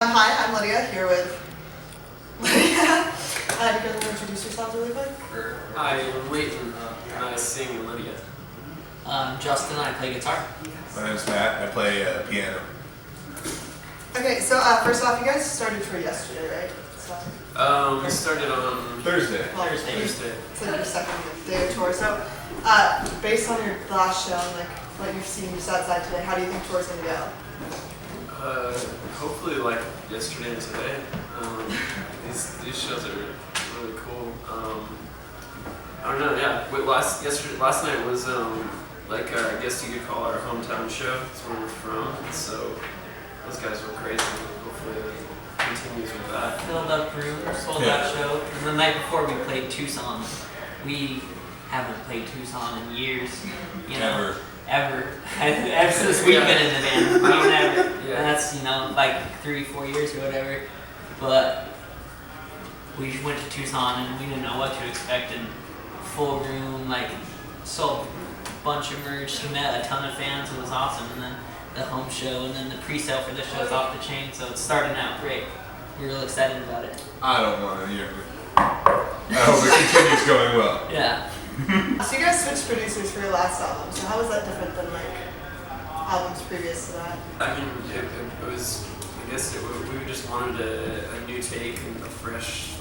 Hi, I'm Lydia, here with Lydia. You guys want to introduce yourselves really quick? Hi, I'm Leighton, and I sing Lydia. Justin, I play guitar. My name's Matt, I play piano. Okay, so first off, you guys started tour yesterday, right? So, We started on Thursday. well, Thursday. It's like your second day of tour. So, based on your last show and like what you've seen just outside today, how do you think tour's gonna go? Hopefully like yesterday and today. These shows are really cool. I don't know, yeah. Last night was like I guess you could call our hometown show. It's where we're from. So those guys were crazy. Hopefully it continues with that. Filled up room, sold out show. And the night before we played Tucson. We haven't played Tucson in years. You know, ever. Ever since we've been in the band. Never. Yeah. And that's, like 3-4 years or whatever. But we went to Tucson and we didn't know what to expect. And full room, like sold a bunch of merch, met a ton of fans. It was awesome. And then the home show and then the pre-sale for the show is off the chain. So it's starting out great. We're real excited about it. I don't want to hear it. I hope it continues going well. Yeah. So you guys switched producers for your last album. So how was that different than like albums previous to that? I mean, it was. I guess we just wanted a new take and a fresh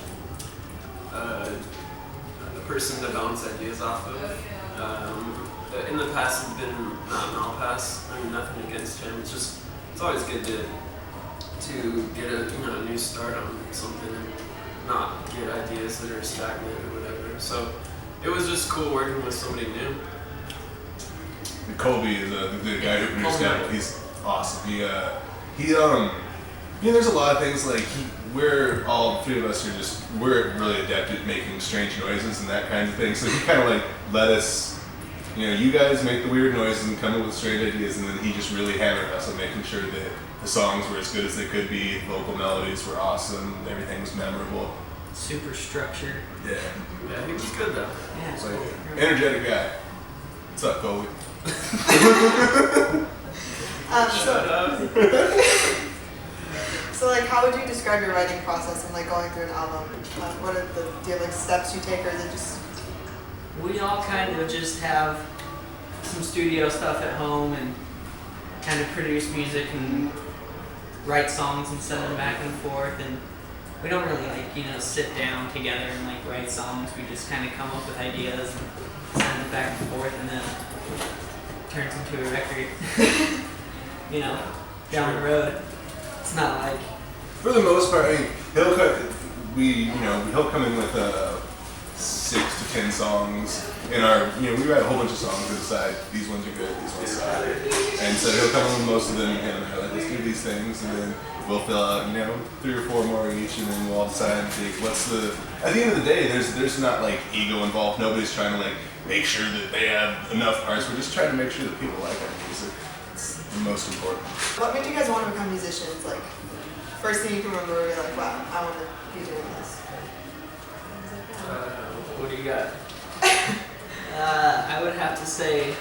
person to bounce ideas off of. In the past, it's been Matt and I'll pass. I mean, nothing against him. It's always good to get a new start on something and not get ideas that are stagnant or whatever. So it was just cool working with somebody new. Colby is the guy who produced it. He's awesome. There's a lot of things like we're all three of us we're really adept at making strange noises and that kind of thing. So he kind of like let us, you guys make the weird noises and come up with strange ideas, and then he just really hammered us on making sure that the songs were as good as they could be, the vocal melodies were awesome, everything was memorable. Super structured. Yeah, he was good though. Yeah. It's like, energetic guy. What's up, Colby? So like, how would you describe your writing process and like going through an album? What are do you have like steps you take, or is it just? We all kind of just have some studio stuff at home and kind of produce music and write songs and send them back and forth, and we don't really sit down together and like write songs. We just kind of come up with ideas and send it back and forth, and then it turns into a record. Down the road. It's not like. For the most part, he'll come in with 6 to 10 songs in our, we write a whole bunch of songs and decide these ones are good, these ones suck. And so he'll come in with most of them and like, let's do these things, and then we'll fill out, 3 or 4 more each, and then we'll all decide and think at the end of the day, there's not like ego involved. Nobody's trying to like make sure that they have enough parts. We're just trying to make sure that people like our music. It's the most important. What made you guys want to become musicians? Like, first thing you can remember, you're like, wow, I want to be doing this. What do you got? I would have to say,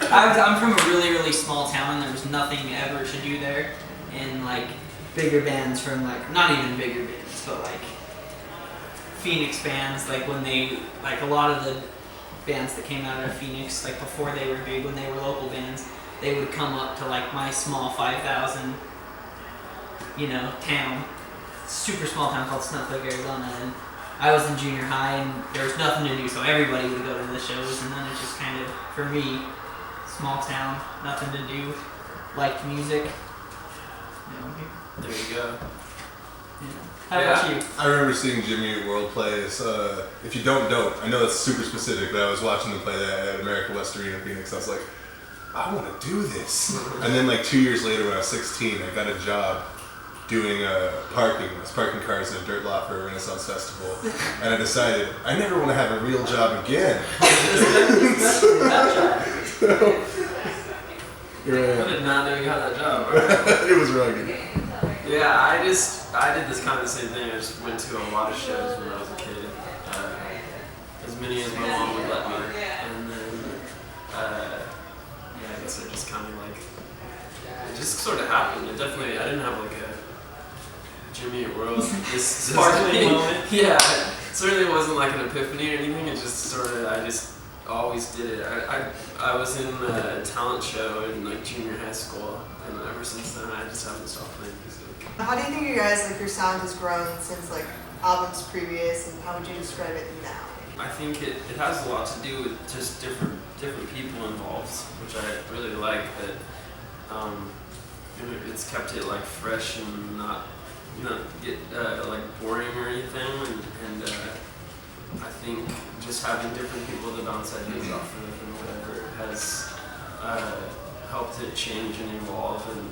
I'm from a really, really small town, and there was nothing ever to do there. And like bigger bands from not even bigger bands, but like Phoenix bands, like when they, like a lot of the bands that came out of Phoenix, like before they were big, when they were local bands, they would come up to like my small 5,000, town, super small town called Snowflake, Arizona, and I was in junior high and there was nothing to do, so everybody would go to the shows, and then it just kind of, for me, small town, nothing to do, liked music. There you go. How about you? I remember seeing Jimmy Eat World play. If you don't, I know that's super specific, but I was watching them play that at America West Arena, Phoenix. I was like, I want to do this. And then like 2 years later, when I was 16, I got a job doing parking. I was parking cars in a dirt lot for a Renaissance Festival, and I decided I never want to have a real job again. I did not know you had that job. It was rugged. Yeah, I did this kind of the same thing. I just went to a lot of shows when I was a kid, as many as my mom would let me, and then I guess I just kind of like just sort of happened. It definitely, I didn't have like a Jimmy Eat World, this Sparkling moment. Yeah, it certainly wasn't like an epiphany or anything. It just sort of, I just always did it. I was in a talent show in like junior high school, and ever since then I just haven't stopped playing music. How do you think you guys, like your sound has grown since like albums previous, and how would you describe it now? I think it has a lot to do with just different people involved, which I really like. That it's kept it like fresh and not get like boring or anything. And I think just having different people to bounce ideas off of and whatever has helped it change and evolve and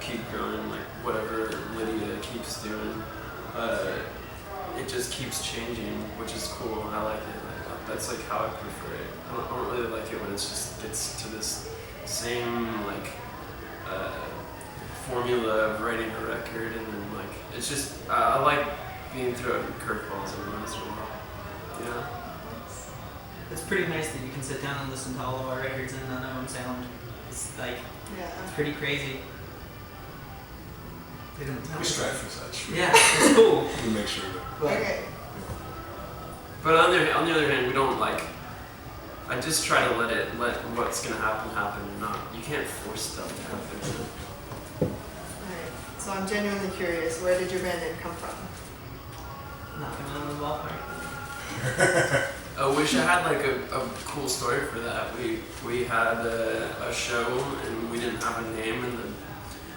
keep growing. Like whatever Lydia keeps doing. It just keeps changing, which is cool. I like it. That's like how I prefer it. I don't really like it when it's just gets to this same like formula of writing a record, and then like it's just I like being thrown curveballs every once in a while. Yeah. It's pretty nice that you can sit down and listen to all of our records and none of them sound. It's like it's pretty crazy. They don't sound. We strive for such. Yeah, it's cool. We make sure that. Okay. But on the other hand, we don't like. I just try to let what's gonna happen, and not. You can't force stuff to happen. Alright. So I'm genuinely curious. Where did your band name come from? Knocking on the ballpark. I wish I had like a cool story for that. We had a show and we didn't have a name, and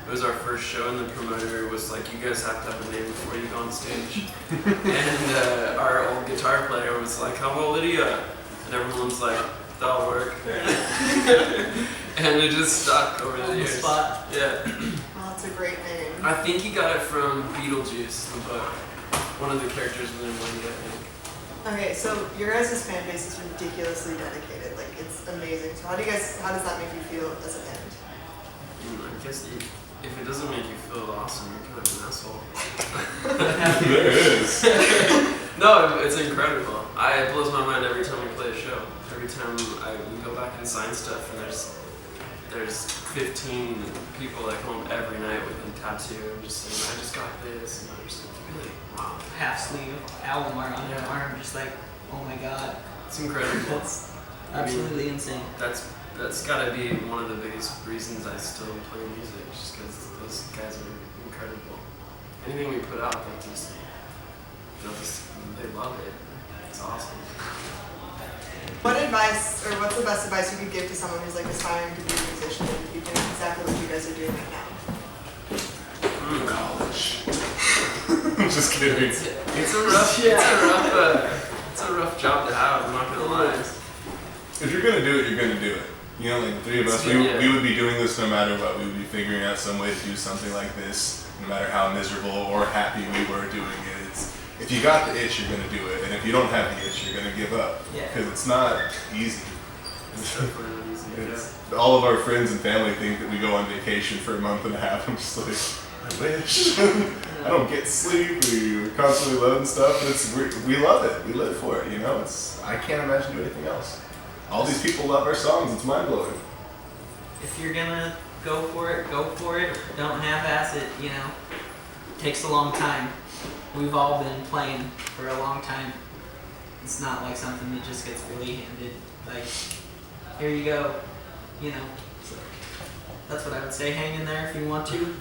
it was our first show, and the promoter was like, "You guys have to have a name before you go on stage." And our old guitar player was like, "How about Lydia?" And everyone's like, "That'll work." And it just stuck over the years. Spot. Yeah. Well, it's a great name. I think he got it from Beetlejuice, the book. One of the characters was named Lydia, I think. Okay, so your guys' fan base is ridiculously dedicated. Like, it's amazing. So how does that make you feel as a band? I guess if it doesn't make you feel awesome, you're kind of an asshole. There it is. No, it's incredible. It blows my mind every time we play a show. Every time we go back and sign stuff, and there's 15 people that come up every night with a tattoo and just saying, "I just got this," and I'm just like, really, wow. Half sleeve album art on your arm, just like, oh my god. It's incredible. That's absolutely insane. That's got to be one of the biggest reasons I still play music, just because those guys are incredible. Anything we put out, they love it. It's awesome. What advice, or what's the best advice you could give to someone who's like aspiring to be a musician and be doing exactly what you guys are doing right now? College. I'm just kidding. It's a rough job to have. I'm not gonna lie. If you're gonna do it, you're gonna do it. You know, like the three of us, we would be doing this no matter what. We would be figuring out some way to do something like this, no matter how miserable or happy we were doing it. If you got the itch, you're gonna do it, and if you don't have the itch, you're gonna give up. Yeah. Because it's not easy. It's definitely not easy. Yeah. All of our friends and family think that we go on vacation for a month and a half. I'm just like, I wish. I don't get sleep. We're constantly loading stuff. We love it. We live for it. You know, I can't imagine doing anything else. All these people love our songs. It's mind blowing. If you're gonna go for it, go for it. Don't half-ass it, you know. It takes a long time. We've all been playing for a long time. It's not like something that just gets really handed. Like, here you go, you know. So that's what I would say. Hang in there if you want to.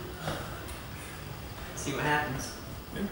See what happens. Yeah.